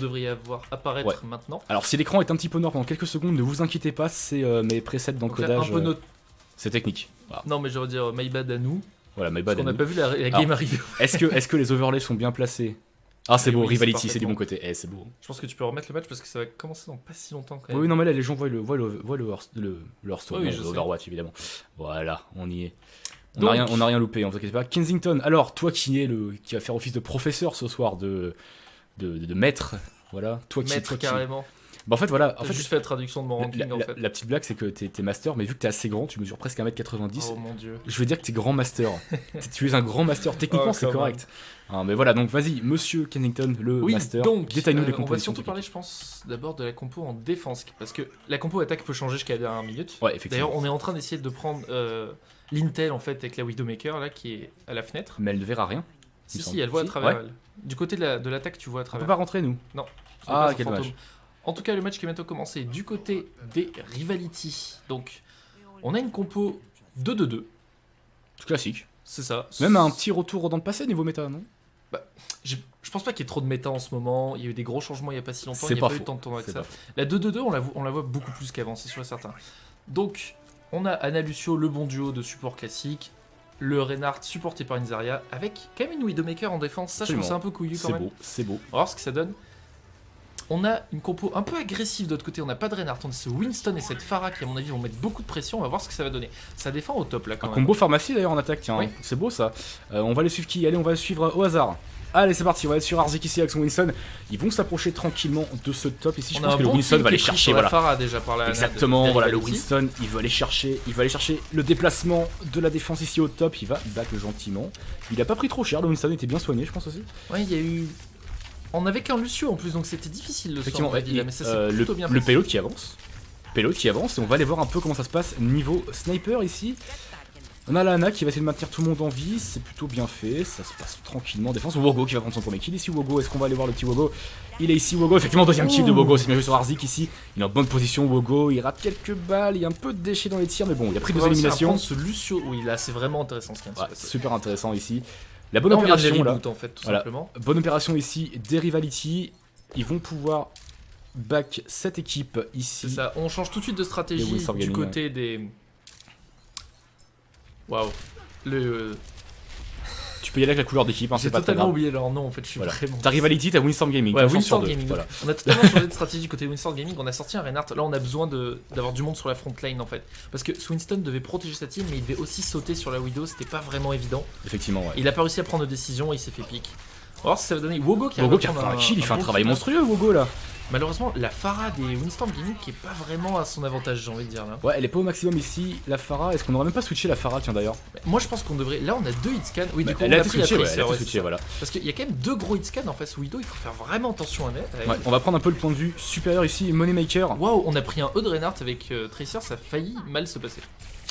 devriez voir apparaître maintenant. Alors si l'écran est un petit peu noir pendant quelques secondes, ne vous inquiétez pas, c'est mes presets d'encodage. Un peu notre... C'est technique. Voilà. Non mais je veux dire my bad à nous. Voilà, my bad à nous. On n'a pas vu la game arriver. Est-ce que les overlays sont bien placés? Ah c'est beau, oui, Rivality, c'est du bon côté. C'est beau. Je pense que tu peux remettre le match parce que ça va commencer dans pas si longtemps quand même. Oui, non mais là les gens voient le Hearthstone, oui, Overwatch évidemment. Voilà, on y est. On n'a rien loupé, on vous inquiétez pas. Kensington, alors toi qui va faire office de professeur ce soir, de maître, voilà. Toi maître carrément. Bah en fait voilà, j'ai juste fait la traduction de mon ranking en fait. La petite blague c'est que t'es master, mais vu que t'es assez grand, tu mesures presque 1m90. Oh mon dieu. Je veux dire que t'es grand master. Tu es un grand master, techniquement c'est correct. Mais voilà, donc vas-y, monsieur Kensington, le master, donc, détaille-nous les compositions. On va surtout parler, je pense, d'abord de la compo en défense, parce que la compo attaque peut changer jusqu'à la dernière minute. Ouais, effectivement. D'ailleurs, on est en train d'essayer de prendre l'Intel en fait avec la Widowmaker là qui est à la fenêtre. Mais elle ne verra rien. Si, elle voit à travers elle. Du côté de l'attaque, tu vois à travers. On peut pas rentrer nous. Non. Ah, quel dommage. En tout cas, le match qui est bientôt commencé du côté des Rivality. Donc, on a une compo 2-2-2. Classique. C'est ça. Même un petit retour dans le passé niveau méta, non? Bah, je pense pas qu'il y ait trop de méta en ce moment. Il y a eu des gros changements il y a pas si longtemps. Il n'y a pas eu tant de tournois que ça. La 2-2-2, on la voit beaucoup plus qu'avant, c'est sûr et certain. Donc, on a Ana Lucio, le bon duo de support classique. Le Reinhardt supporté par Inzaria avec quand même une Widowmaker en défense. Ça, je trouve c'est un peu couillu quand même. C'est beau. On va voir ce que ça donne. On a une compo un peu agressive de l'autre côté, on n'a pas de Reinhardt, on a ce Winston et cette Pharah qui à mon avis vont mettre beaucoup de pression, on va voir ce que ça va donner. Ça défend au top là quand même. Un combo pharmacie d'ailleurs en attaque, tiens, oui. C'est beau ça. On va aller suivre qui? Allez, on va suivre au hasard. Allez, c'est parti, on va être sur Arzik ici avec son Winston. Ils vont s'approcher tranquillement de ce top ici. Je pense que le Winston va aller chercher. Voilà. Pharah déjà par la exactement, voilà, le Winston, il va aller chercher le déplacement de la défense ici au top. Il va back gentiment. Il a pas pris trop cher, le Winston était bien soigné, je pense aussi. Ouais, il y a eu. On avait qu'un Lucio en plus, donc c'était difficile le soir, mais ça c'est plutôt bien le payload qui avance. Et on va aller voir un peu comment ça se passe niveau sniper ici. On a la Ana qui va essayer de maintenir tout le monde en vie, c'est plutôt bien fait, ça se passe tranquillement en défense. Wogo qui va prendre son premier kill ici, Wogo, est-ce qu'on va aller voir le petit Wogo? Il est ici, Wogo, effectivement deuxième kill de Wogo, c'est bien joué sur Arzik ici. Il est en bonne position, Wogo, il rate quelques balles, il y a un peu de déchets dans les tirs, mais bon, il a pris 2 éliminations. Ce Lucio, oui là c'est vraiment intéressant ce qui vient de se passer. Super intéressant ici. La bonne opération là, en fait, tout simplement. Bonne opération ici des Rivality. Ils vont pouvoir back cette équipe ici. C'est ça, on change tout de suite de stratégie du côté des... Waouh. Tu peux y aller avec la couleur d'équipe, hein, c'est pas très grave. J'ai totalement oublié leur nom en fait, je suis vraiment... T'as Rivality, t'as Windstorm Gaming. Ouais, Windstorm Gaming. Voilà. On a totalement changé de stratégie côté Windstorm Gaming, on a sorti un Reinhardt. Là on a besoin d'avoir du monde sur la front lane en fait. Parce que Winston devait protéger sa team, mais il devait aussi sauter sur la Widow, c'était pas vraiment évident. Effectivement, ouais. Il a pas réussi à prendre de décision et il s'est fait pique. On va voir si ça va donner. Wogo qui a fait un kill, il fait un travail monstrueux, Wogo là. Malheureusement, la Pharah des Windstorm Gaming qui est pas vraiment à son avantage, j'ai envie de dire là. Ouais, elle est pas au maximum ici, la Pharah. Est-ce qu'on aurait même pas switché la Pharah, tiens d'ailleurs? Moi je pense qu'on devrait. Là on a 2 hitscans. Oui, du coup, elle a été switchée, voilà. Parce qu'il y a quand même 2 gros hitscans en face Widow, il faut faire vraiment attention à elle. Ouais, on va prendre un peu le point de vue supérieur ici, Moneymaker. Waouh, on a pris un E de Reinhardt avec Tracer, ça a failli mal se passer.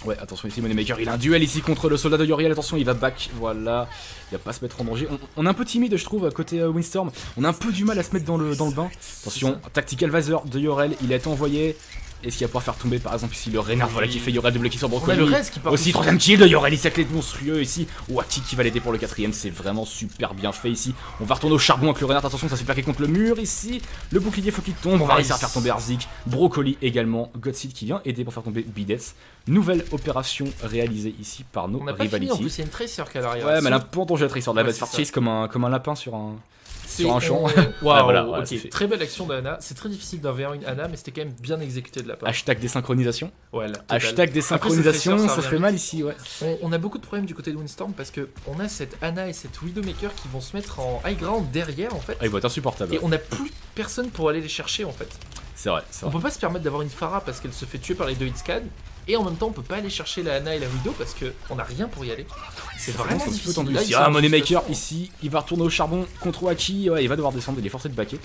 Ouais, attention ici, Moneymaker, il a un duel ici contre le soldat de Yoriel, attention, il va back, voilà, il va pas se mettre en danger. On est un peu timide, je trouve, à côté Windstorm, on a un peu du mal à se mettre dans le bain. Attention, Tactical Visor de Yorel, il a été envoyé. Est-ce qu'il va pouvoir faire tomber par exemple ici le Reinhardt, voilà, qui fait Yorel double kill sur Brocoli. On a le reste qui part aussi, 3ème kill de Yorel, ici avec les monstrueux ici. Wati qui va l'aider pour le 4ème, c'est vraiment super bien fait ici. On va retourner au charbon avec le Reinhardt, attention, ça s'est plaqué contre le mur ici. Le bouclier faut qu'il tombe, on va réussir à faire tomber Arzik. Brocoli également, Godseed qui vient aider pour faire tomber Bides. Nouvelle opération réalisée ici par nos Rivality. On a pas fini, en plus il y a une Tracer qui est à l'arrière. Ouais, mais elle a un peu entendu la Tracer, elle va se faire chase comme un lapin sur un champ. Waouh, voilà, ok, très belle action d'Ana. C'est très difficile d'un V1 une Ana, mais c'était quand même bien exécuté de la part. Hashtag désynchronisation. Ouais, hashtag désynchronisation, ça fait mal ici, ouais. On a beaucoup de problèmes du côté de Windstorm parce que on a cette Ana et cette Widowmaker qui vont se mettre en high ground derrière en fait. Ah, ils vont être insupportables. Et on a plus personne pour aller les chercher en fait. C'est vrai. On peut pas se permettre d'avoir une Pharah parce qu'elle se fait tuer par les 2 hitscans. Et en même temps, on peut pas aller chercher la Ana et la Widow parce qu'on a rien pour y aller. C'est vraiment difficile. Là, Moneymaker ici, il va retourner au charbon contre Waki. Ouais, il va devoir descendre, il est forcé de backer.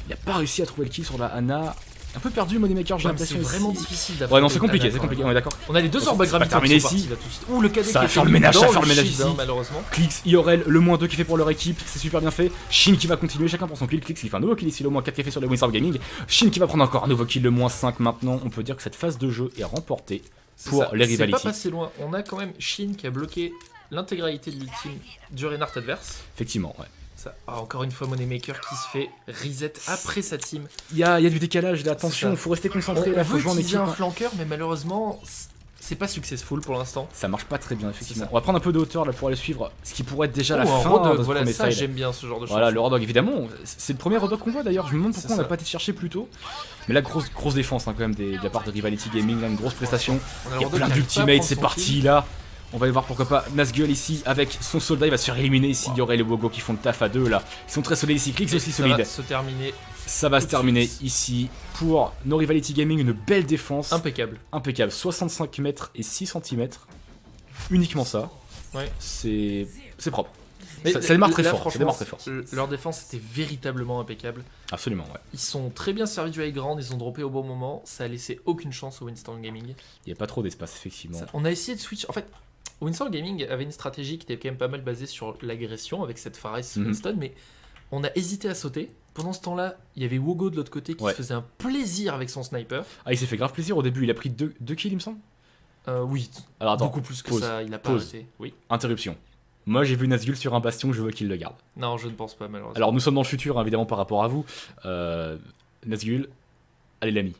Il a pas réussi à trouver le kill sur la Ana. Un peu perdu Moneymaker, j'ai l'impression. C'est vraiment difficile d'avoir. Ouais, non, c'est compliqué, on est d'accord. On a les 2 orbes gravité terminé ici. Ouh, le cadet ça va qui faire le ménage, ici. Malheureusement. Clix, IORL, le -2 qui fait pour leur équipe, c'est super bien fait. Shin qui va continuer, chacun pour son kill. Clix qui fait un nouveau kill ici, le -4 qui fait sur les Windstorm Gaming. Shin qui va prendre encore un nouveau kill, le -5 maintenant. On peut dire que cette phase de jeu est remportée pour les Rivality. C'est pas passé loin. On a quand même Shin qui a bloqué l'intégralité de l'ultime du Reinhardt adverse. Effectivement, ouais. Ça. Ah, encore une fois, Moneymaker qui se fait reset après sa team. Il y a du décalage, là, attention, ça. faut rester concentré, On là, faut veut jouer en utiliser équipe. un flanqueur, mais malheureusement, c'est pas successful pour l'instant. Ça marche pas très bien, effectivement. C'est ça. On va prendre un peu de hauteur là pour aller suivre ce qui pourrait être déjà la un fin Road de Dogg, ce voilà, premier ça side. j'aime bien ce genre de choses. Voilà, le Road Dogg, évidemment, c'est le premier Road Dogg qu'on voit d'ailleurs. Je me demande pourquoi on C'est n'a ça. pas été chercher plus tôt. Mais là, grosse défense hein, quand même de la part de Rivality Gaming, là, une grosse prestation. On a Il y a le Road Dogg plein qui arrive pas à d'ultimates, prendre c'est son parti kill. là. On va aller voir pourquoi pas Nazgul ici avec son soldat, il va se faire éliminer ici. Il y aurait les Wogo qui font le taf à deux là. Ils sont très solides ici, Clix Et aussi ça solide. va se terminer Ça va se tout de terminer suite. ici pour No Rivality Gaming, une belle défense. impeccable. Impeccable, 65 mètres et 6 cm. Uniquement ça. Ouais. C'est propre. Mais Ça démarre très là, fort, ça franchement, démarre très fort. Leur défense était véritablement impeccable. Absolument, ouais. Ils sont très bien servis du high ground, ils ont droppé au bon moment. Ça a laissé aucune chance au Winston Gaming. Il n'y a pas trop d'espace, effectivement. On a essayé de switch. En fait, Winston Gaming avait une stratégie qui était quand même pas mal basée sur l'agression avec cette Fares Winston, mais on a hésité à sauter. Pendant ce temps-là, il y avait Wogo de l'autre côté qui Ouais. se faisait un plaisir avec son sniper. Ah, il s'est fait grave plaisir au début, il a pris 2 kills, il me semble. Oui, Alors attends, beaucoup plus que pause, ça, il a pas pause. arrêté. Oui. interruption. Moi j'ai vu Nazgul sur un bastion, je veux qu'il le garde. Non, je ne pense pas malheureusement. Alors nous sommes dans le futur, hein, évidemment, par rapport à vous. Nazgul, allez l'ami.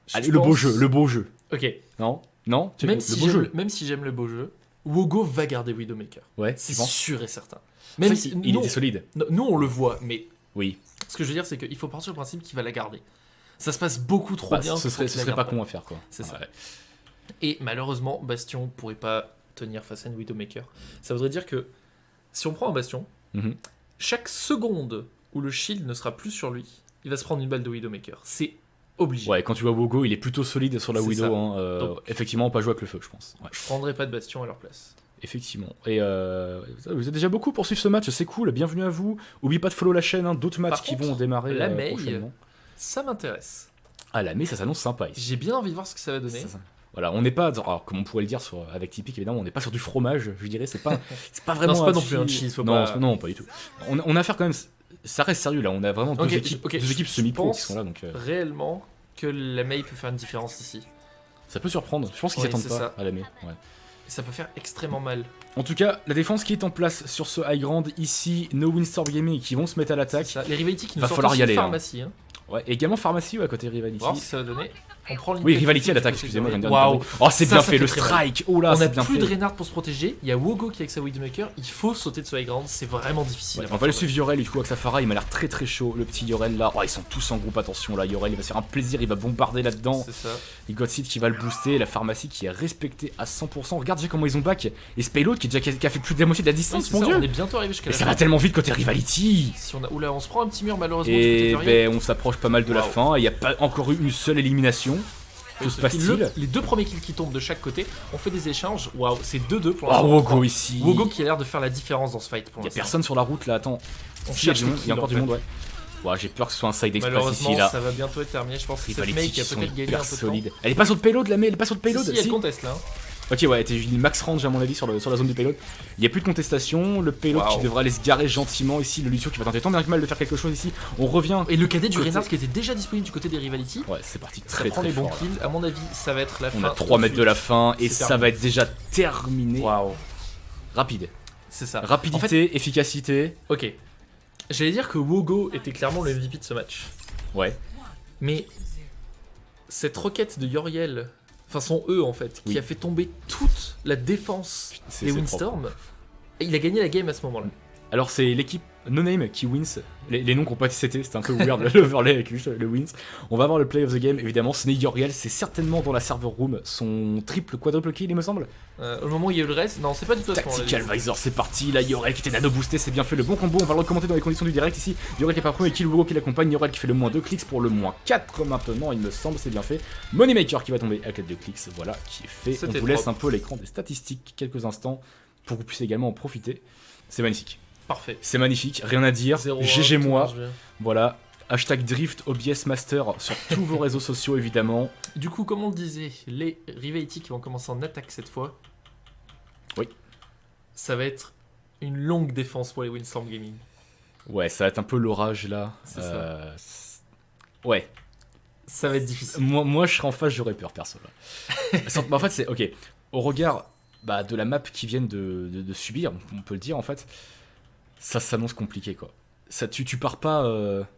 Je Allez, le beau pense- jeu, le beau jeu. Ok. Non Non Tu- Même le si beau j'aime jeu. même si j'aime le beau jeu, Wogo va garder Widowmaker. Ouais, C'est tu penses sûr et certain. Même Même si si il nous, était solide. nous, on le voit, mais Oui. ce que je veux dire, c'est qu'il faut partir du principe qu'il va la garder. Ça se passe beaucoup trop Bah, bien. ce pour serait, qu'il ce la serait garde pas con à faire, quoi. C'est ça. Ouais. Et malheureusement, Bastion pourrait pas tenir face à une Widowmaker. Ça voudrait dire que si on prend un Bastion, Mhm. chaque seconde où le shield ne sera plus sur lui, il va se prendre une balle de Widowmaker. C'est obligé. Ouais, quand tu vois Wogo, il est plutôt solide sur la C'est Widow. ça. Hein, Donc- effectivement, on peut pas jouer avec le feu, je pense. Ouais. Je prendrais pas de Bastion à leur place. Effectivement. Et vous êtes déjà beaucoup pour suivre ce match, c'est cool. Bienvenue à vous. N'oubliez pas de follow la chaîne, hein, d'autres matchs Par qui contre, vont démarrer la May, prochainement. Ça m'intéresse. Ah, la May, ça s'annonce sympa ici. J'ai bien envie de voir ce que ça va donner. Ça. Voilà, on n'est pas, alors, comme on pourrait le dire avec Typique, évidemment, on n'est pas sur du fromage, je dirais, c'est pas vraiment. Non, c'est pas non un plus un cheese. cheese, faut non, pas- non, pas du tout. On a affaire quand même, ça reste sérieux là, on a vraiment Ok, deux équipes, ok, deux équipes je semi-pro pense qui sont là, donc Réellement que la May peut faire une différence ici. ça peut surprendre. Je pense qu'ils Oui, s'attendent c'est pas ça. à la May. Ouais. Et ça peut faire extrêmement mal. En tout cas, la défense qui est en place sur ce high ground ici, No Windstorm Gaming qui vont se mettre à C'est l'attaque. ça. Les Rivality qui nous Va sortent falloir y aussi aller, de hein. pharmacie. Hein. Ouais, et également Pharmacy ouais, à côté Rivality. On va voir ce que ça va donner. On prend Oui, Rivality à l'attaque, excusez-moi. je viens de dire une connerie. Oh, c'est bien Ça fait, fait le très mal. strike. Oh là, On c'est a bien plus fait. de Reynard pour se protéger. Il y a Wogo qui est avec sa Widowmaker. Il faut sauter de ce high ground. C'est vraiment difficile. Ouais, à on va partir le de suivre Yorel du coup avec Safara, il m'a l'air très très chaud, le petit Yorel là. Oh, ils sont tous en groupe, attention là, Yorel il va se faire un plaisir, il va bombarder là. là-dedans. C'est ça. Et Godseed qui va le booster, la pharmacie qui est respectée à 100%. Regarde déjà comment ils ont back. Et Spayload qui a fait plus de la moitié de la Oui, distance, c'est mon ça, dieu. on est bientôt arrivé jusqu'à Et la ça fin. va tellement vite côté Rivality. Si on a... Oula, on se prend un petit mur malheureusement. du Et côté de Riot. ben on s'approche pas mal de la Waouh. fin. Il n'y a pas encore eu une seule élimination. Que se passe-t-il? Les deux premiers kills qui tombent de chaque côté, on fait des échanges. Waouh, c'est 2-2 pour Oh l'instant. Wogo ici. Wogo qui a l'air de faire la différence dans ce fight pour Il y a l'instant. personne sur la route là, attends. On Si, il y a cherche du les monde, il y a kills, encore en du fait. monde, ouais. Ouais, j'ai peur que ce soit un side express Malheureusement, ici là. ça va bientôt être terminé. Je pense que cette Rivality mec qui a sont peut-être gagné un hyper peu de temps. solides. Elle est pas sur le payload la mais elle est pas sur le payload Si, il y a si. le contest là. Ok, ouais, t'es une max range à mon avis sur la zone du payload. Il n'y a plus de contestation. Le payload Waouh. qui devrait aller se garer gentiment ici. Le Lucio qui va tenter tant bien que mal de faire quelque chose ici. On revient. Et le cadet du Côté- Reynard qui était déjà disponible du côté des Rivality. Ouais, c'est parti Ça très prend très les bons fort. là. kills. À mon avis, ça va être la fin. On a 3 mètres de la fin et C'est ça terminé. va être déjà terminé. Waouh. Rapide. C'est ça. Rapidité, En fait, efficacité. ok. J'allais dire que Wogo était clairement le MVP de ce match. Ouais. Mais cette roquette de Yoriel, enfin son E en fait, Oui. qui a fait tomber toute la défense C'est- des c'est Windstorm, et il a gagné la game à ce moment-là. Alors c'est l'équipe No Name qui wins. Les noms qui n'ont pas été cités, c'était un peu weird l'overlay avec le wins. On va avoir le play of the game évidemment. Snake Yoriel, c'est certainement dans la server room son triple quadruple kill il me semble. Au moment où il y a eu le reste, non, c'est pas du tout à ce moment-là. Tactical Visor, c'est parti. Là, Yorel qui était nano boosté, c'est bien fait. Le bon combo, on va le recommander dans les conditions du direct ici. Yorel qui est pas premier, Kill Wogo qui l'accompagne. Yorel qui fait le moins 2 clics pour le moins 4 maintenant, il me semble, c'est bien fait. Moneymaker qui va tomber avec les 2 clics, voilà qui est fait. On C'était vous laisse propre. un peu l'écran des statistiques quelques instants pour que vous puissiez également en profiter. C'est magnifique. Parfait. C'est magnifique, rien à dire. 0-1, GG tout moi, marche bien. voilà. Hashtag Drift OBS Master sur tous vos réseaux sociaux évidemment. Du coup, comme on le disait, les Rivality qui vont commencer en attaque cette fois. Oui. Ça va être une longue défense pour les Windstorm Gaming. Ouais, ça va être un peu l'orage là. C'est Ouais. Ça va être difficile. Moi, je serais en face, j'aurais peur, perso. Là. Bah, en fait, c'est ok. Au regard de la map qu'ils viennent de subir, on peut le dire en fait, ça s'annonce compliqué quoi. Ça, tu pars pas.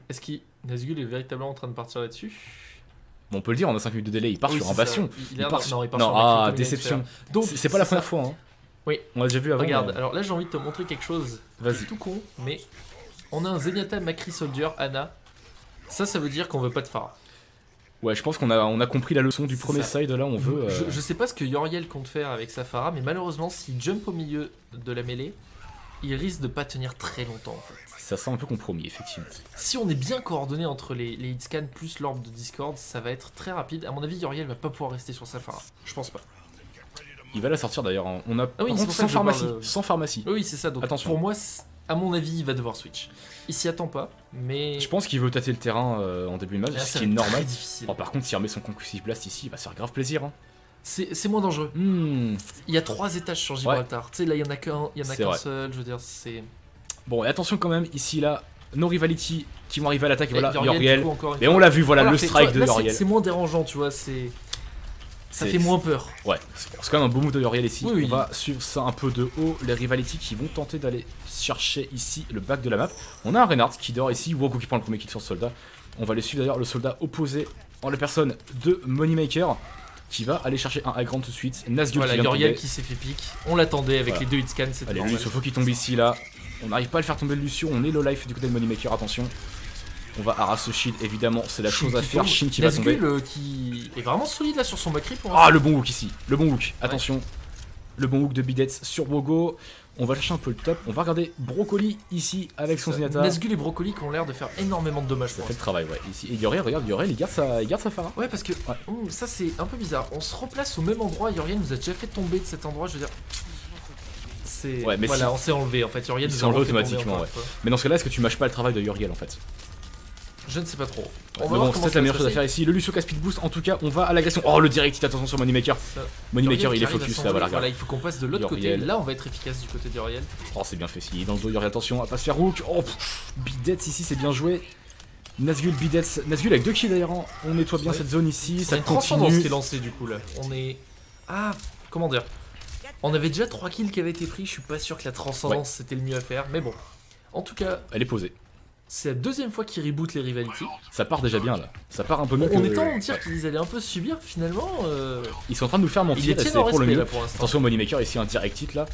Est-ce que Nazgûl est véritablement en train de partir là-dessus? Bon, on peut le dire, on a 5 minutes de délai. Il part Oui, sur c'est Invasion. ça. Il part sur... Non, il part non, sur Macri, comme il vient de déception. faire. Donc, C'est pas la première fois. Hein. Oui. On l'a déjà vu avant. Regarde, mais- alors là j'ai envie de te montrer quelque chose. Vas-y. C'est tout con, mais on a un Zenyatta Macri Soldier, Ana. Ça veut dire qu'on veut pas de Pharah. Ouais, je pense qu'on a compris la leçon du C'est premier ça. side. Là, on veut. Je sais pas ce que Yoriel compte faire avec sa Pharah, mais malheureusement, s'il jump au milieu de la mêlée, il risque de pas tenir très longtemps en fait. Ça sent un peu compromis, effectivement. Si on est bien coordonné entre les hitscans plus l'orbe de Discord, ça va être très rapide. À mon avis, Yoriel va pas pouvoir rester sur sa Pharah. Je pense pas. Il va la sortir d'ailleurs. Hein. On a Ah oui, par c'est contre, pour ça sans que je pharmacie. parle, Sans pharmacie. Oui, c'est ça. Donc Attention. pour moi, à mon avis, il va devoir switch. Il s'y attend pas, mais Je pense qu'il veut tâter le terrain en début de match, là, ce ça qui est va être normal. très difficile. Oh, par contre, s'il remet son Concussive Blast ici, il va se faire grave plaisir. Hein. C'est moins dangereux. Il y a 3 étages sur Gibraltar. Tu sais, là, il y en a C'est qu'un vrai. seul. Je veux dire, c'est. Bon, et attention quand même, ici, là, No Rivality qui vont arriver à l'attaque. Et voilà, du Yoriel. coup, encore une Et fois. on l'a vu, voilà, le fait, strike tu de vois, là, Yoriel. c'est moins dérangeant, tu vois. Ça C'est- fait moins peur. Ouais, c'est quand même un beau move de Yoriel ici. Oui, oui. On va suivre ça un peu de haut. Les Rivality qui vont tenter d'aller chercher ici le back de la map. On a un Reinhardt qui dort ici. Wogo qui prend le premier kill sur le soldat. On va les suivre d'ailleurs le soldat opposé en la personne de Moneymaker qui va aller chercher un high ground tout de suite. Nazgûl Voilà, qui vient de Yoriel tomber. qui s'est fait pique. On l'attendait avec Voilà. les 2 hitscans, c'était Allez, normal. lui, Sofo qui tombe ici là. On n'arrive pas à le faire tomber le Lucio. On est low life du côté de Moneymaker. Attention. On va harass ce shield évidemment. C'est la chose à faire. Shin qui va tomber. Nazgûl qui est vraiment solide là sur son Macri pour Ah, le bon hook ici, le bon hook, attention. Le bon hook de Bidets sur Wogo. On va chercher un peu le top. On va regarder Brocoli ici avec son Zenyatta. Nazgûl et Brocoli qui ont l'air de faire énormément de dommages Ça pour fait le l'instant. travail, ouais. Ici. Et Yoriel, regarde, Yoriel, il garde sa Pharah. Ouais, parce que ça c'est un peu bizarre. On se replace au même endroit. Yoriel nous a déjà fait tomber de cet endroit. Je veux dire. C'est. Ouais, mais voilà, si- on s'est enlevé en fait. Yoriel Il nous s'est a enlevé refait tomber automatiquement, encore ouais. une fois. Mais dans ce cas-là, est-ce que tu mâches pas le travail de Yoriel en fait? Je ne sais pas trop. Mais bon, c'est peut-être la meilleure chose à faire ici. Le Lucio qui a speed boost. En tout cas, on va à l'agression. Oh, le direct hit, attention sur Moneymaker. Moneymaker, il est focus là, voilà, regarde. Voilà, il faut qu'on passe de l'autre côté. Yoriel. Là, on va être efficace du côté d'Yoriel. Oh, c'est bien fait. S'il est dans le dos, Yoriel, attention à pas se faire hook. Oh, Bidets ici, c'est bien joué. Nazgûl, Bidets. Nazgûl avec 2 kills d'ailleurs. Hein. On nettoie bien Ouais. cette zone ici. C'est Ça une transcendance qui continue. est lancée du coup là. On est. Ah, comment dire? On avait déjà 3 kills qui avaient été pris. Je suis pas sûr que la transcendance c'était le mieux à faire. Mais bon. En tout cas, Elle est posée. c'est la 2ème fois qu'ils rebootent les Rivality. Ça part déjà bien là. Ça part un peu mieux On que... est en train de dire qu'ils allaient un peu subir finalement. Ils sont en train de nous faire Ils mentir les et c'est tiennent en pour le respect mieux. là pour l'instant. Attention Moneymaker ici un direct hit là.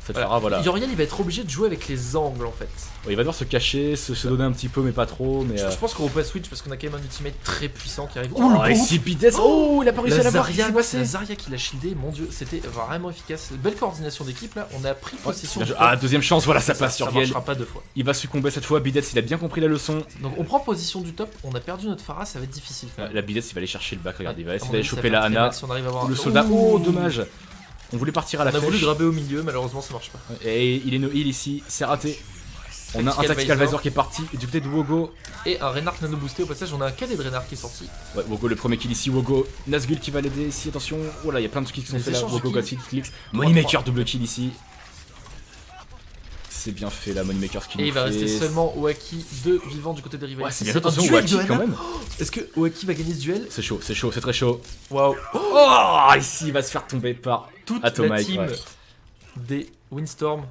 Ça te fera voilà. Yoriel il va être obligé de jouer avec les angles en fait. Ouais, il va devoir se cacher, se donner un petit peu mais pas trop. Mais Je pense qu'on va pas switch parce qu'on a quand même un ultimate très puissant qui arrive. Oh, le ici groupe. Bidets. Oh, il a pas réussi à La l'avoir. Qu'est-ce qui Zarya, s'est la passé Zarya qui l'a shieldé, mon dieu, c'était vraiment efficace. Belle coordination d'équipe là, on a pris possession. du Ah, top. deuxième chance, voilà, ça passe Ça sur Yoriel. marchera pas 2 fois. Il va succomber cette fois. Bidets, il a bien compris la leçon. Donc on prend position du top, on a perdu notre Pharah, ça va être difficile. quand même. La Bidets, il va aller chercher le back. Regarde, il va À essayer mon d'aller avis, ça choper fait la très Ana. mal si on arrive à avoir Le un- soldat. Ouh. Oh, dommage. On voulait partir à la On a voulu flèche. grabber au milieu, malheureusement ça marche pas. Et il est no heal ici, c'est raté. On a un Tactical Tactical Visor. Visor qui est parti. Et du côté de Wogo. Et un Reinhardt nano boosté au passage, on a un cadet de Reinhardt qui est sorti. Ouais, Wogo, le premier kill ici. Wogo. Nazgûl qui va l'aider ici. Attention. Oh là, il y a plein de kills qui sont Les faits là. échanges de Wogo, kills. got 6 clicks. Moneymaker, double kill ici. C'est bien fait là, Moneymaker ce qu'il Et nous il va fait. rester seulement Oaki 2 vivants du côté des rivalités. Ouais, c'est bien un attention, duel Waki de Ana. quand même. Est-ce que Oaki va gagner ce duel? C'est chaud, c'est très chaud. Waouh. Oh, ici il va se faire tomber par Toute Atomike, la team ouais. des Windstorm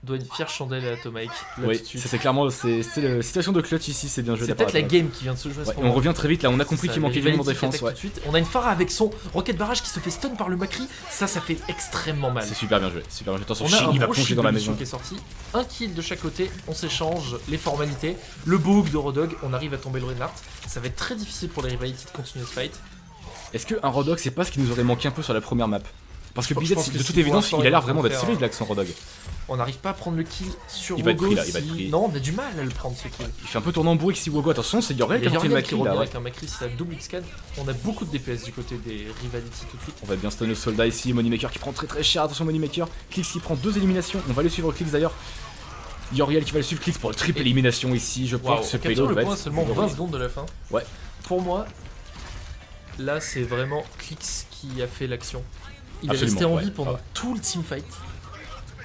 doit une fière chandelle à Atomic. Là, Oui, tout de suite. c'était clairement c'est la situation de clutch ici, c'est bien joué. C'est de la part peut-être la d'Atomic. game qui vient de se jouer à ce Ouais, et moment. on revient très vite là, on a compris Ça, qu'il manquait les vraiment de Rivalities qui défense. attaquent Ouais. tout de suite. On a une Pharah avec son rocket barrage qui se fait stun par le Macri. Ça fait extrêmement mal. C'est super bien joué, super bien joué. Attention, On a Shin, un il va gros plonger shield dans la de Lucio maison. qui est sorti. Un kill de chaque côté, on s'échange les formalités. Le beau hook de Rodog, on arrive à tomber le Reinhardt. Ça va être très difficile pour les Rivalities de continuer ce fight. Est-ce qu'un Rodog c'est pas ce qui nous aurait manqué un peu sur la première map? Parce que Je Bidets, pense que de si, toute pour évidence, l'instant, il a ils l'air vont vraiment d'être faire solide là avec son Rodog. On n'arrive pas à prendre le kill sur Il va être Wogo pris, là, il va si- être pris. Non, on a du mal à le prendre ce kill. Il fait un peu tourner en bourrique si Wogo. Attention, c'est Yoriel Il y qui a a tenté le Yoriel qui Macri revient là. Ouais. avec un Macri, c'est la double X-Scan. On a beaucoup de DPS du côté des Rivalities tout de suite. On va bien stun le soldat ici, Moneymaker qui prend très cher, attention Moneymaker, Clix qui prend 2 éliminations, on va le suivre Clix d'ailleurs. Yoriel qui va le suivre Clix pour le triple Et- élimination ici, je Waouh, pense que ce on capture payload le va point être seulement 20 heureux. secondes de la fin. Ouais. Pour moi, là c'est vraiment Clix qui a fait l'action. Il est Absolument, resté en ouais. vie pendant Ah ouais. tout le teamfight.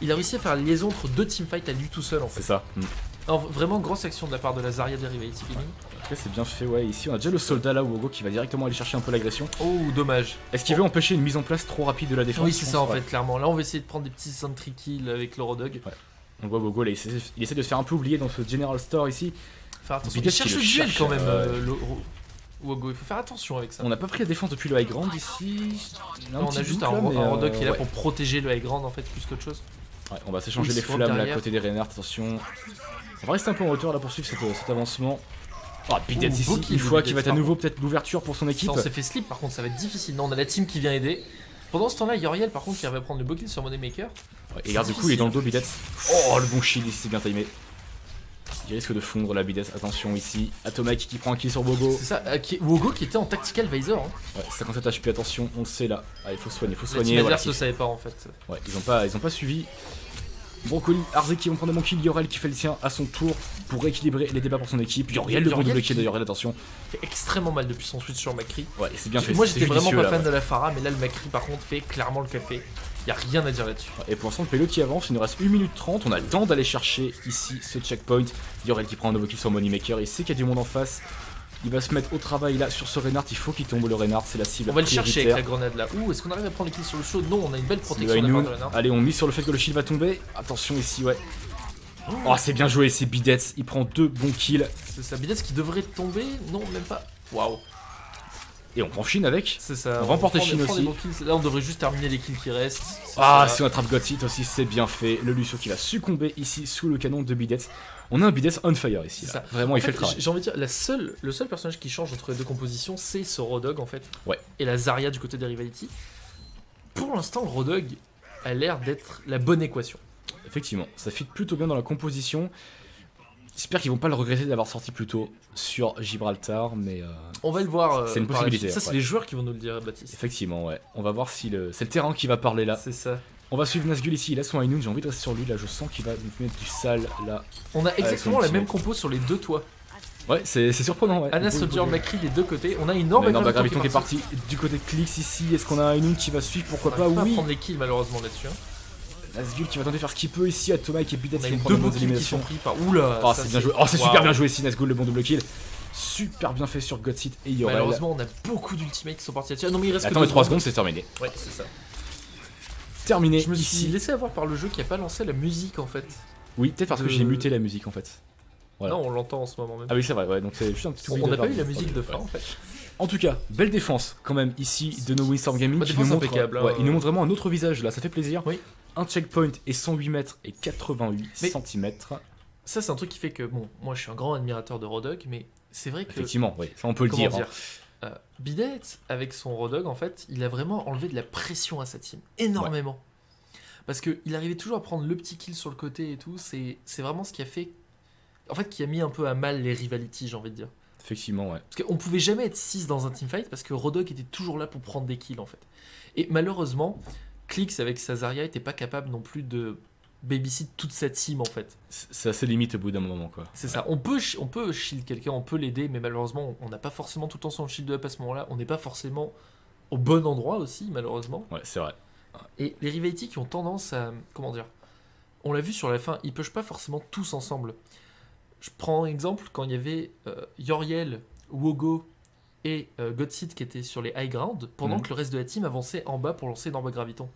Il a réussi à faire la liaison entre 2 teamfights à lui tout seul en fait. C'est ça. Alors, vraiment grosse action de la part de la Zarya des Rivality Gaming. En tout cas c'est bien fait, ouais, ici on a déjà le soldat là, Wogo qui va directement aller chercher un peu l'agression. Oh dommage. Est-ce qu'il veut empêcher une mise en place trop rapide de la défense? Oui je c'est pense, ça en ouais. fait clairement. Là on va essayer de prendre des petits sentry kills avec le Rodog. Ouais. On voit Wogo là, il essaie de se faire un peu oublier dans ce General Store ici. Faire attention, il Bidet qui cherche le le duel cherche, quand même, ouais. Wogo, il faut faire attention avec ça. On n'a pas pris la défense depuis le high ground ici. Là, on a juste un Rodok qui est là pour protéger le high ground en fait, plus qu'autre chose. Ouais, on va s'échanger Oui, les swap flammes là à derrière. côté des Reinhardt, attention. On va rester un peu en hauteur là pour suivre cet avancement. Ah, Bidet Ouh, ici, beau kill une de fois Bidet, qu'il va être à par nouveau peut-être l'ouverture pour son équipe. Ça, on s'est fait slip par contre, ça va être difficile. Non, on a la team qui vient aider. Pendant ce temps-là, Yoriel par contre qui va prendre le beau kill sur Moneymaker. Ouais, et regarde, du coup, il est dans le dos, Bidet. Oh, le bon shield ici, c'est bien timé. Il risque de fondre la Bidet, attention ici. Atomic qui prend un kill sur Wogo. C'est ça, Wogo qui était en tactical visor. Hein. Ouais, 57 HP, attention, on le sait là. Ah, il faut soigner, La team voilà, adverse le savait pas en fait. ouais, ils ont pas suivi. Brocoli, Arze qui vont prendre mon kill, Yorel qui fait le sien à son tour pour rééquilibrer les débats pour son équipe. Yoriel, le bon double kill de Yorel, attention. Fait extrêmement mal depuis son switch sur Macri. Ouais, c'est bien fait. Moi c'est j'étais vraiment judicieux, pas là, fan ouais. de la Pharah, mais là le Macri par contre fait clairement le café. Y a rien à dire là-dessus. Et pour l'instant, le Pélo qui avance, il nous reste 1 minute 30. On a le temps d'aller chercher ici ce checkpoint. Yorel qui prend un nouveau kill sur Moneymaker. Il sait qu'il y a du monde en face. Il va se mettre au travail là sur ce Reinhardt. Il faut qu'il tombe le Reinhardt, c'est la cible. On va le chercher avec la prioritaire. grenade là. Ouh, est-ce qu'on arrive à prendre les kills sur le show? Non, on a une belle Le protection de la part Hainoun. de Renard. Allez, on mise sur le fait que le shield va tomber. Attention ici, ouais. Oh, c'est bien joué, c'est Bidets. Il prend 2 bons kills. C'est ça, Bidet qui devrait tomber? Non, même pas. Waouh. Et on prend Shin avec. C'est ça. On va emporter prend Shin des- prend des aussi. bons kills. Là, on devrait juste terminer les kills qui restent. Ah, ça. si on attrape Godseed aussi, c'est bien fait. Le Lucio qui va succomber ici sous le canon de Bidets. On a un Bidets on fire ici. C'est Là. ça. Vraiment, En il fait le travail. J'ai envie de dire, le seul personnage qui change entre les deux compositions, c'est ce Rodog en fait. Ouais. Et la Zarya du côté des Rivality. Pour l'instant, le Rodog a l'air d'être la bonne équation. Effectivement, ça fit plutôt bien dans la composition. J'espère qu'ils vont pas le regretter d'avoir sorti plus tôt sur Gibraltar, mais On va le voir. C'est une par la possibilité, suite. Ça, c'est ouais. les joueurs qui vont nous le dire, Baptiste. effectivement, ouais. On va voir si c'est le terrain qui va parler là. C'est ça. On va suivre Nazgul ici, il a son Hainoun, j'ai envie de rester sur lui là, je sens qu'il va nous mettre du sale là. On a exactement son la ultimate. même compo sur les deux toits. Ouais, c'est surprenant, ouais. Anna Beau, Soldier, beau, beau. Macri des deux côtés. On a une On énorme a une orbe à graviton qui est partie du côté de Clix ici. Est-ce qu'on a un Hainoun qui va suivre? Pourquoi pas? à Oui. prendre les kills malheureusement là-dessus. Hein. Nazgul qui va tenter de faire ce qu'il peut ici. Atomic et Bidets On a qui eu vont deux prendre beaux des kills qui sont éliminations. pris par. Oula. Oh, ça, c'est bien joué. Oh, c'est super Waouh. bien joué ici, Nazgul, le bon double kill. Super bien fait sur Godseed et Yorel. Malheureusement, on a beaucoup d'ultimates qui sont partis là-dessus. Ah non, mais il reste que Attends, mais 2 3 secondes, c'est terminé. Ouais, c'est ça. Terminé Je me suis ici. laissé avoir par le jeu qui a pas lancé la musique en fait. Oui, peut-être parce que de- j'ai muté la musique en fait. Voilà. Non, on l'entend en ce moment même. Ah oui, c'est vrai, ouais, donc c'est juste un petit On oubli n'a de pas part eu la du- musique de ouais. fin en fait. En tout cas, belle défense quand même ici de No Windstorm Gaming Bah, qui défense nous montre, impeccable, hein. ouais, il nous montre vraiment un autre visage là, ça fait plaisir. Oui. Un checkpoint et 108 mètres et 88 Mais- cm. Ça, c'est un truc qui fait que, bon, moi je suis un grand admirateur de Rodog, mais c'est vrai que. Effectivement, oui, ça on peut le Comment dire. dire Bidet, avec son Rodog, en fait, il a vraiment enlevé de la pression à sa team. Énormément. Parce qu'il arrivait toujours à prendre le petit kill sur le côté et tout. C'est vraiment ce qui a fait. En fait, qui a mis un peu à mal les rivalities, j'ai envie de dire. Effectivement, ouais. Parce qu'on pouvait jamais être 6 dans un teamfight parce que Rodog était toujours là pour prendre des kills en fait. Et malheureusement, Clix avec sa Zarya était pas capable non plus de babysit toute sa team en fait. C'est assez limite au bout d'un moment quoi. C'est ça. On peut shield quelqu'un, on peut l'aider, mais malheureusement, on n'a pas forcément tout le temps son shield up à ce moment-là. On n'est pas forcément au bon endroit aussi, malheureusement. Ouais, c'est vrai. Et les rivalities qui ont tendance à. Comment dire? On l'a vu sur la fin, ils pushent pas forcément tous ensemble. Je prends un exemple quand il y avait Yoriel, Wogo et Godseed qui étaient sur les high ground, pendant Mhm. que le reste de la team avançait en bas pour lancer l'orbe graviton.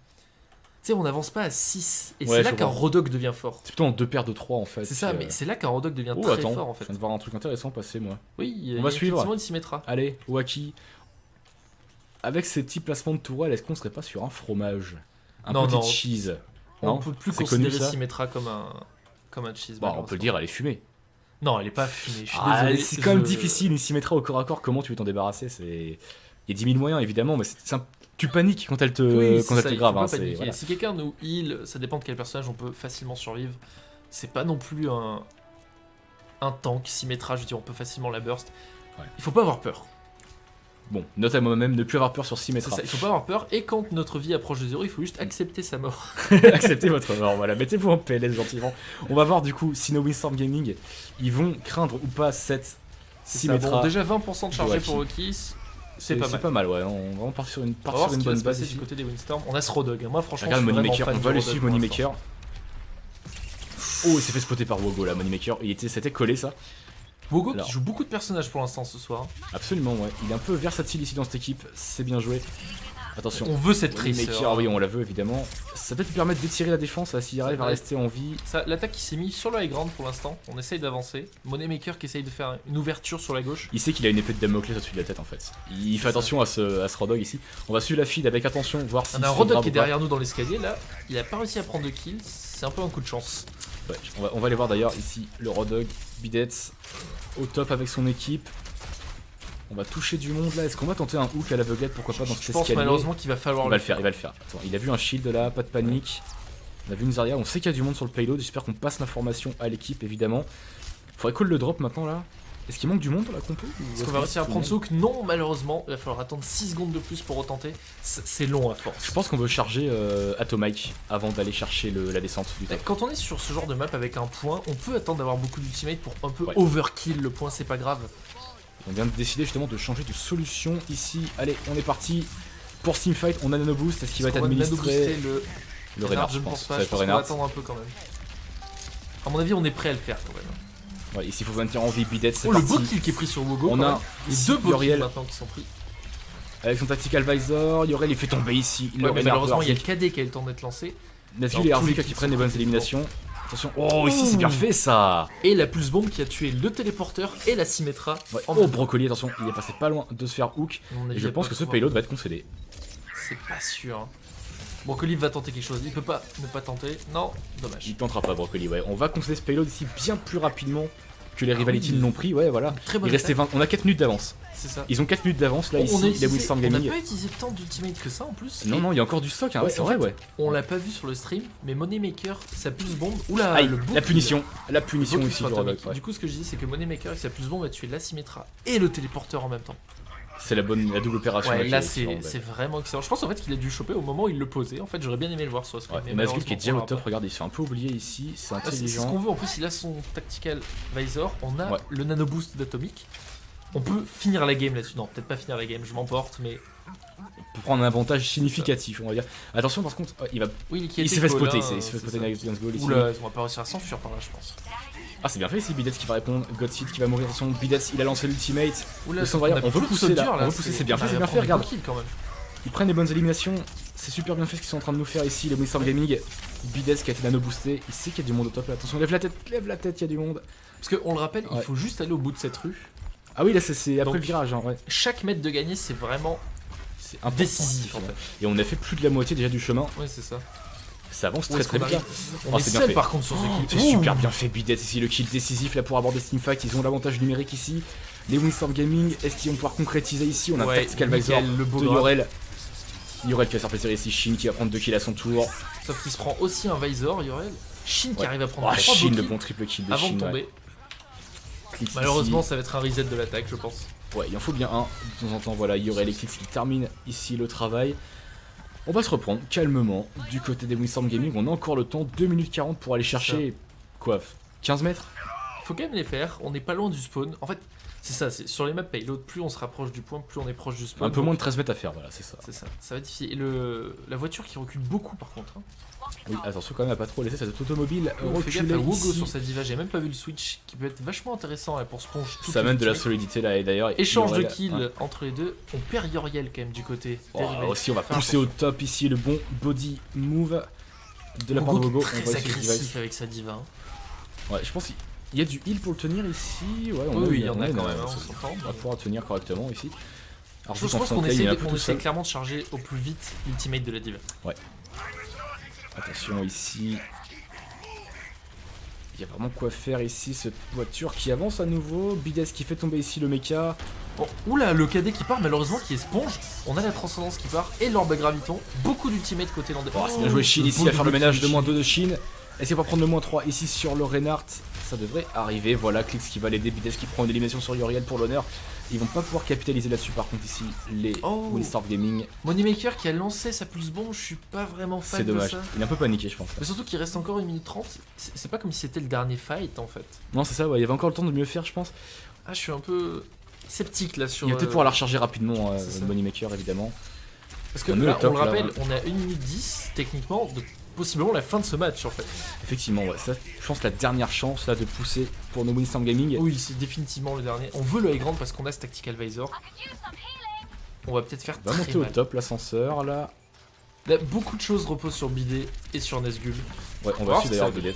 Tu sais, on n'avance pas à 6. Et Ouais, c'est là je qu'un vois. Rodog devient fort. C'est plutôt en 2 paires de 3 en fait. C'est ça, mais c'est là qu'un Rodog devient Oh, très attends, fort en je fait. viens de voir un truc intéressant passer moi. Oui, On va suivre. effectivement, il s'y mettra. Allez, Waki. Avec ces petits placements de tourelle, est-ce qu'on serait pas sur un fromage? Un Non, petit non. cheese? On Non, peut plus c'est connu, considérer ça Symmetra comme un cheese. Bon, on peut le dire, elle est fumée. Non, elle est pas fumée, je suis Ah, désolé. c'est quand même je- difficile, une symétrie au corps à corps, comment tu veux t'en débarrasser? Il y a 10 000 moyens évidemment, mais tu paniques quand elle te, Oui, quand c'est elle ça, te il grave. faut pas Hein, paniquer. voilà. Si quelqu'un nous heal, ça dépend de quel personnage, on peut facilement survivre. C'est pas non plus un tank Symmetra, je veux dire, on peut facilement la burst. Ouais. Il faut pas avoir peur. Bon, note à moi-même, ne plus avoir peur sur C'est symétrie. ça, il faut pas avoir peur. Et quand notre vie approche de 0, il faut juste accepter sa mort. Acceptez votre mort, voilà, mettez-vous en PLS gentiment. On va voir du coup si No Windstorm Gaming, ils vont craindre ou pas cette C'est ça. symétra. Bon, déjà 20% de chargé Waki. pour Okis, c'est pas mal. C'est pas mal, ouais. On va vraiment partir sur une, On va voir ce qui va bonne se base passer ici. du côté des Windstorm. On a ce Rodog. Moi, franchement, Regarde je suis vraiment Moneymaker, fan on du va le Rodog suivre pour Moneymaker. Oh, il s'est fait spotter par Wogo là, Moneymaker. C'était collé ça. Wogo Alors. qui joue beaucoup de personnages pour l'instant ce soir. Absolument, ouais. Il est un peu versatile ici dans cette équipe, c'est bien joué. Attention. On veut cette Moneymaker, Tracer. oui, on la veut évidemment. Ça peut te permettre d'étirer la défense, si arrive à rester en vie. L'attaque qui s'est mise sur le high ground pour l'instant, on essaye d'avancer. Moneymaker qui essaye de faire une ouverture sur la gauche. Il sait qu'il a une épée de Damoclès au-dessus de la tête en fait. Il fait attention à ce Rodog ici. On va suivre la feed avec attention, voir si. On a un Rodog qui est derrière nous dans l'escalier là. Il a pas réussi à prendre de kills, c'est un peu un coup de chance. Ouais, on va aller voir d'ailleurs ici le Rodog, Bidets au top avec son équipe. On va toucher du monde là. Est-ce qu'on va tenter un hook à l'aveuglette? Pourquoi pas dans cet escalier? Je pense malheureusement qu'il va falloir il va le faire. Attends, il a vu un shield là, pas de panique. On a vu une Zarya, on sait qu'il y a du monde sur le payload. J'espère qu'on passe l'information à l'équipe évidemment. Faudrait call le drop maintenant là. Est-ce qu'il manque du monde dans la compo? Est-ce qu'on va réussir à prendre ce hook? Non, malheureusement. Il va falloir attendre 6 secondes de plus pour retenter. C'est long à force. Je pense qu'on veut charger Atomic avant d'aller chercher la descente du top. Quand on est sur ce genre de map avec un point, on peut attendre d'avoir beaucoup d'ultimate pour un peu overkill le point, c'est pas grave. On vient de décider justement de changer de solution ici. Allez, on est parti pour ce teamfight. On a Nano Boost. Est-ce qu'il va être administré? Le Reinhardt, je ne pense pas. Ça Je pense qu'on va attendre un peu quand même. À mon avis, on est prêt à le faire quand même. Ouais, ici il faut maintenir en vie Bidets. Oh, le beau kill qui est pris sur Wogo. On a les deux beaux kills maintenant qui sont pris. Avec son Tactical Visor, Yorel il fait tomber ici. Malheureusement, il y a le KD qui a eu le temps d'être lancé. Nazgûl et Arvik qui prennent les bonnes éliminations. Attention, oh ici c'est bien fait ça. Et la pulse bombe qui a tué le téléporteur et la Symmetra. Oh Brocoli, attention, il est passé pas loin de se faire hook. Et je pense que ce payload va être concédé. C'est pas sûr. Brocoli va tenter quelque chose, il peut pas ne pas tenter. Non, dommage. Il tentera pas Brocoli, ouais. On va concéder ce payload ici bien plus rapidement que les Rivalities l'ont pris, ouais voilà. Il restait 20, on a 4 minutes d'avance. C'est ça. Ils ont 4 minutes d'avance là ici, la Windstorm Gaming. On a pas utilisé tant d'ultimate que ça en plus. Non, il y a encore du stock, hein. Ouais, c'est vrai, ouais. On l'a pas vu sur le stream, mais Moneymaker, sa pulse bombe. Oula, la punition ici du Rodog. Du coup, ce que je dis, c'est que Moneymaker avec sa pulse bombe va tuer la Symmetra et le téléporteur en même temps. C'est la double opération. Ouais, là c'est vraiment excellent. Je pense en fait qu'il a dû choper au moment où il le posait. En fait, j'aurais bien aimé le voir sur ce stream. Et Nazgûl qui est déjà au top, regarde, il se fait un peu oublier ici. C'est intelligent. C'est ce qu'on veut. En plus, il a son Tactical Visor. On a le Nano Boost d'Atomic. On peut finir la game là-dessus. Non, peut-être pas finir la game, je m'emporte, mais. On peut prendre un avantage significatif, on va dire. Attention, par contre, il s'est fait spotter. Il s'est fait spotter Nazgûl ici. Oula, on va pas réussir à s'enfuir par là, je pense. Ah, c'est bien fait ici, Bidets qui va répondre, Godseed qui va mourir. Attention, Bidets il a lancé l'ultimate. On veut pousser là, on veut pousser, c'est bien fait, regarde. Quand même. Ils prennent les bonnes éliminations, c'est super bien fait ce qu'ils sont en train de nous faire ici, les Windstorm Gaming. Bidets qui a été nano boosté, il sait qu'il y a du monde au top là. Attention, lève la tête, il y a du monde. Parce qu'on le rappelle, il faut juste aller au bout de cette rue. Ah oui, là c'est après le virage, hein, ouais. Chaque mètre de gagner, c'est vraiment décisif en fait. Et on a fait plus de la moitié déjà du chemin. Ouais, c'est ça. Ça avance très bien. On est seul par contre sur ce kill. C'est super bien fait Bidets ici, le kill décisif là pour aborder ce teamfight. Ils ont l'avantage numérique ici. Les Windstorm Gaming, est-ce qu'ils vont pouvoir concrétiser ici? On a Tactical Visor de Yorel. Yorel qui va se faire plaisir ici, Shin qui va prendre 2 kills à son tour. Sauf qu'il se prend aussi un Visor, Yorel. Shin qui arrive à prendre 3 Shin, le bon triple kill de avant Shin, de tomber. Malheureusement, ça va être un reset de l'attaque, je pense. Ouais, il en faut bien un. De temps en temps, voilà, Yorel et Clix qui terminent ici le travail. On va se reprendre calmement du côté des Windstorm Gaming. On a encore le temps, 2 minutes 40 pour aller chercher quoi, 15 mètres. Faut quand même les faire, on n'est pas loin du spawn. En fait, c'est ça, sur les maps payload, plus on se rapproche du point, plus on est proche du spawn. Un peu moins de 13 mètres à faire, voilà, c'est ça. C'est ça, ça va être difficile. Et la voiture qui recule beaucoup par contre. Hein. Oui, attention quand même à pas trop laisser cette automobile reculer. Wogo sur sa diva, j'ai même pas vu le switch qui peut être vachement intéressant là, pour sponge. Ça amène de la solidité là, et d'ailleurs. Échange de kills entre les deux, on perd Yoriel quand même du côté. Aussi, on va pousser au top ici le bon body move de la part de Wogo. Très agressif avec sa diva. Ouais, je pense qu'il y a du heal pour le tenir ici. Ouais, oui, il y en a quand même, on va pouvoir tenir correctement ici. Alors, je pense qu'on essaie clairement de charger au plus vite l'ultimate de la diva. Ouais. Attention ici. Il y a vraiment quoi faire ici, cette voiture qui avance à nouveau. Bidets qui fait tomber ici le mecha. Bon, oula, le KD qui part, malheureusement qui est sponge. On a la transcendance qui part et l'orbe graviton. Beaucoup d'ultimate côté landais. C'est bien joué Shin ici à faire le ménage de -2 de Shin. Est-ce qu'il va prendre le -3 ici sur le Reinhardt? Ça devrait arriver. Voilà, Clix qui va l'aider. Bidets qui prend une élimination sur Yoriel pour l'honneur. Ils vont pas pouvoir capitaliser là-dessus par contre ici, les Windstorm Gaming. Moneymaker qui a lancé sa pulse bombe, je suis pas vraiment fan de ça. C'est dommage, il est un peu paniqué je pense. Mais surtout qu'il reste encore 1 minute 30, c'est pas comme si c'était le dernier fight en fait. Non c'est ça, ouais, il y avait encore le temps de mieux faire je pense. Ah je suis un peu sceptique là sur... Il va peut-être pouvoir la recharger rapidement, Moneymaker évidemment. Parce que là, on le rappelle, on a 1 minute 10 techniquement de possiblement la fin de ce match en fait. Effectivement, ouais, ça, je pense la dernière chance là de pousser pour nos Windstorm Gaming. Oui, c'est définitivement le dernier. On veut le high ground parce qu'on a ce Tactical Visor. on va peut-être faire On va très monter au mal. top, l'ascenseur, là. Là, beaucoup de choses reposent sur Bidet et sur Nazgûl. Ouais, on va voir suivre si d'ailleurs ça- Bidet.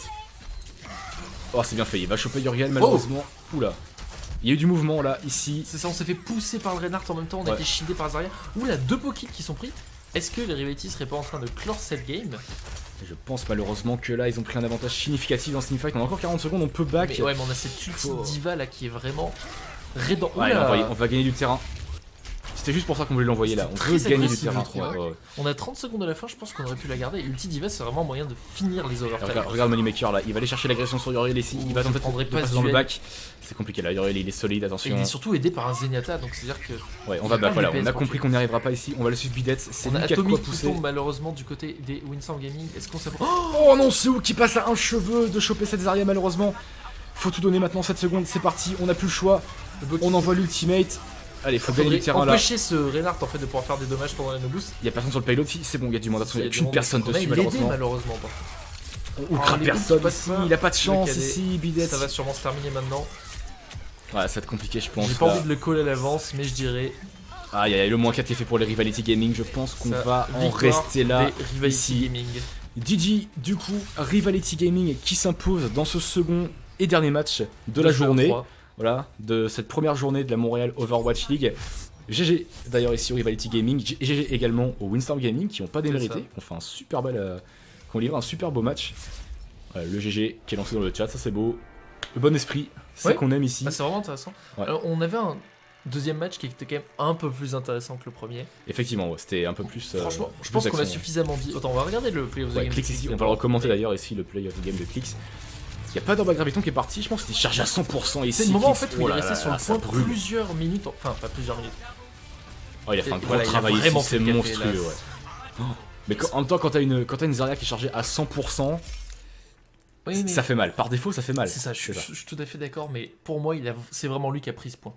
Oh, c'est bien fait, il va choper Uriel, malheureusement. Oula. Il y a eu du mouvement, là, ici. C'est ça, on s'est fait pousser par le Reinhardt en même temps, on a Ouais. été shieldé par Zarya. Oula, 2 pokés qui sont pris. Est-ce que les Rivalities seraient pas en train de clore cette game? Je pense malheureusement que là, ils ont pris un avantage significatif dans ce teamfight. On a encore 40 secondes, on peut back. Mais ouais, mais on a cette ulti Faut- diva là qui est vraiment rédent. Ouais, on va gagner du terrain. C'était juste pour ça qu'on voulait l'envoyer là. On C'était veut très gagner du agressif, terrain. je trouve, Ouais, ouais. On a 30 secondes à la fin, je pense qu'on aurait pu la garder. Ulti diva, c'est vraiment un moyen de finir les overtime. Regarde Moneymaker là, il va aller chercher l'agression sur Uriel ici. Il va tenter prendrait de pas passer ce dans le duel. back. C'est compliqué là, Uriel il est solide, Et attention. il est surtout aidé par un Zenyatta, donc c'est-à-dire que. Ouais, on il va a back, pas voilà. le On DPS a pour compris tuer. qu'on n'y arrivera pas ici. On va le suivre Bidet. C'est On a lui qui a de Atomic quoi qui pousser. tombe malheureusement du côté des Winstorm Gaming. Est-ce qu'on s'apprend? Oh non, c'est où qui passe à un cheveu de choper cette Zarya malheureusement. Faut tout donner maintenant, 7 secondes, c'est parti, on n'a plus le choix. On envoie l'ultimate. Allez, faut gagner du terrain là. Empêcher ce Reinhardt en fait de pouvoir faire des dommages pendant la no-boost. Il y a personne sur le payload, si c'est bon, il y a du monde, attention, il y a qu'une personne On a dessus l'aidé malheureusement. malheureusement. On ultra les personne ultis passent ici, pas. il a pas de chance Le cadet. ici, Bidet. Ça va sûrement se terminer maintenant. Ouais, ça va être compliqué, je pense. J'ai pas là. envie de le call à l'avance, mais je dirais. Ah, il y a le moins 4 qui est fait pour les Rivality Gaming, je pense qu'on ça, va en victoire rester là. des Rivality ici. Gaming. GG, du coup, Rivality Gaming qui s'impose dans ce second et dernier match de la journée. Voilà, de cette première journée de la Montréal Overwatch League. GG d'ailleurs ici au Rivality Gaming, GG également au Windstorm Gaming qui n'ont pas démérité, qui ont fait un super bel, qui ont livré un super beau match. Le GG qui est lancé dans le chat, ça c'est beau. Le bon esprit, c'est Ouais. ça qu'on aime ici. Ah, c'est vraiment intéressant. Ouais. Alors, on avait un deuxième match qui était quand même un peu plus intéressant que le premier. Effectivement, ouais, c'était un peu plus. Franchement, je plus pense qu'on a d'action, ouais. suffisamment dit. Attends, on va regarder le play of the Ouais, game. Clix ici, on va le recommander d'ailleurs ici, le play of the game de Clix. Il n'y a pas d'orbe à graviton qui est parti, je pense qu'il est chargé à 100% ici. C'est le moment en Clix. fait où Oh il est là resté là sur là, le ça point brûle. plusieurs minutes. Enfin, pas plusieurs minutes. Oh, il a fait un Et gros voilà, il a travail vraiment ici, fait c'est le café, monstrueux, là. ouais. Oh, mais en même temps, quand t'as une Zarya qui est chargée à 100%, Oui, mais ça fait mal. Par défaut, ça fait mal. c'est ça, je suis tout à fait d'accord, mais pour moi, c'est vraiment lui qui a pris ce point.